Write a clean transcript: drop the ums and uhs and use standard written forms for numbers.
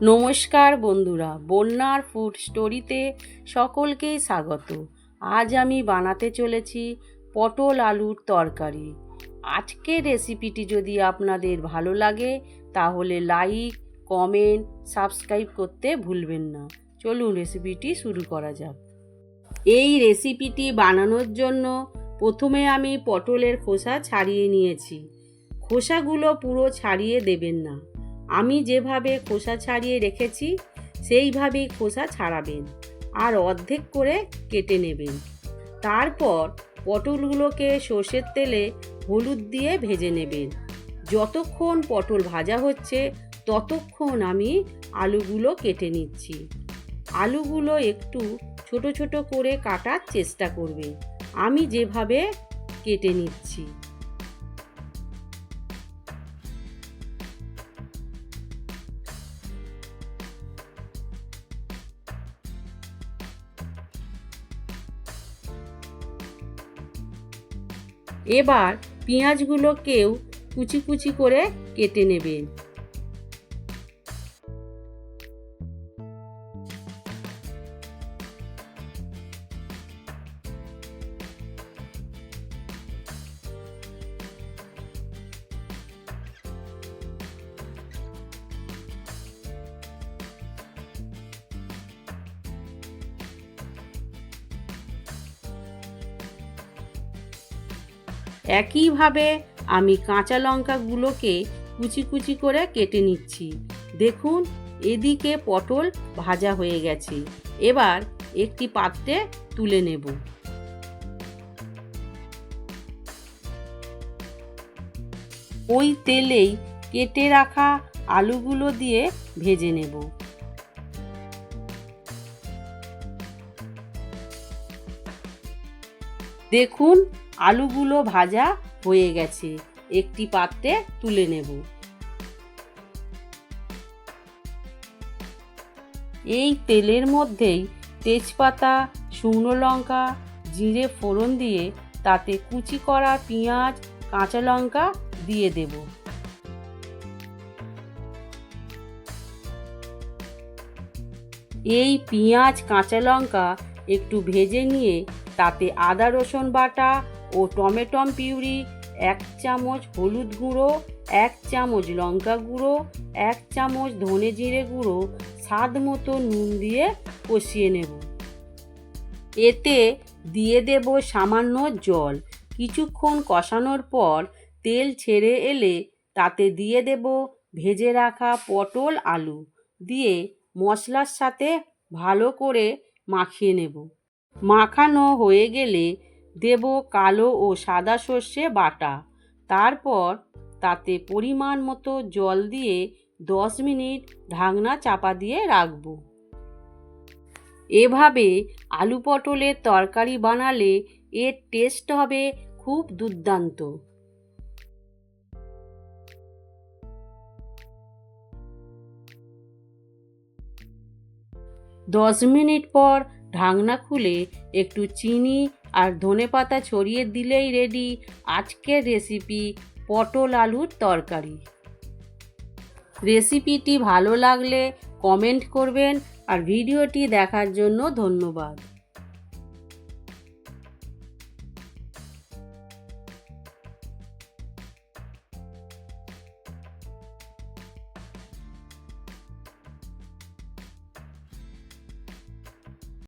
নমস্কার বন্ধুরা, বন্যার ফুড স্টোরিতে সকলকেই স্বাগত। আজ আমি বানাতে চলেছি পটল আলুর তরকারি। আজকের রেসিপিটি যদি আপনাদের ভালো লাগে তাহলে লাইক, কমেন্ট, সাবস্ক্রাইব করতে ভুলবেন না। চলুন রেসিপিটি শুরু করা যাক। এই রেসিপিটি বানানোর জন্য প্রথমে আমি পটলের খোসা ছাড়িয়ে নিয়েছি। খোসাগুলো পুরো ছাড়িয়ে দেবেন না, আমি যেভাবে খোসা ছাড়িয়ে রেখেছি সেইভাবেই খোসা ছাড়াবেন আর অর্ধেক করে কেটে নেবেন। তারপর পটলগুলোকে সর্ষের তেলে হলুদ দিয়ে ভেজে নেবেন। যতক্ষণ পটল ভাজা হচ্ছে ততক্ষণ আমি আলুগুলো কেটে নিচ্ছি। আলুগুলো একটু ছোট ছোট করে কাটার চেষ্টা করবেন, আমি যেভাবে কেটে নিচ্ছি। এবার পেঁয়াজগুলোকেও কুচি কুচি করে কেটে নেবেন। একইভাবে আমি কাঁচা লঙ্কাগুলোকে কুচি কুচি করে কেটে নিচ্ছি। দেখুন, এদিকে পটল ভাজা হয়ে গেছে। এবার একটি পাত্রে তুলে নেব। ওই তেলেই কেটে রাখা আলুগুলো দিয়ে ভেজে নেব। দেখুন, আলুগুলো ভাজা হয়ে গেছে, একটি পাত্রে তুলে নেব। এই তেলের মধ্যেই তেজপাতা, শুকনো লঙ্কা, জিরে ফোড়ন দিয়ে তাতে কুচি করা পেঁয়াজ, কাঁচা লঙ্কা দিয়ে দেব। এই পেঁয়াজ, কাঁচা লঙ্কা একটু ভেজে নিয়ে তাতে আদা রসুন বাটা ও টমেটো পিউরি, 1 চামচ হলুদ গুঁড়ো, 1 চামচ লঙ্কা গুঁড়ো, 1 চামচ ধনে জিরে গুঁড়ো, স্বাদ মতো নুন দিয়ে কষিয়ে নেব। এতে দিয়ে দেব সামান্য জল। কিছুক্ষণ কষানোর পর তেল ছেড়ে এলে তাতে দিয়ে দেব ভেজে রাখা পটল আলু দিয়ে মশলার সাথে ভালো করে মাখিয়ে নেব। মাখানো হয়ে গেলে দেব কালো ও সাদা সর্ষে বাটা। তারপর তাতে পরিমাণ মতো জল দিয়ে 10 মিনিট ঢাকনা চাপা দিয়ে রাখব। এভাবে আলু পটলের তরকারি বানালে এর টেস্ট হবে খুব দুর্দান্ত। দশ মিনিট পর ঢাকনা খুলে একটু চিনি আর ধনেপাতা ছড়িয়ে দিলেই রেডি আজকের রেসিপি পটল আলুর তরকারি। রেসিপিটি ভালো লাগলে কমেন্ট করবেন আর ভিডিওটি দেখার জন্য ধন্যবাদ।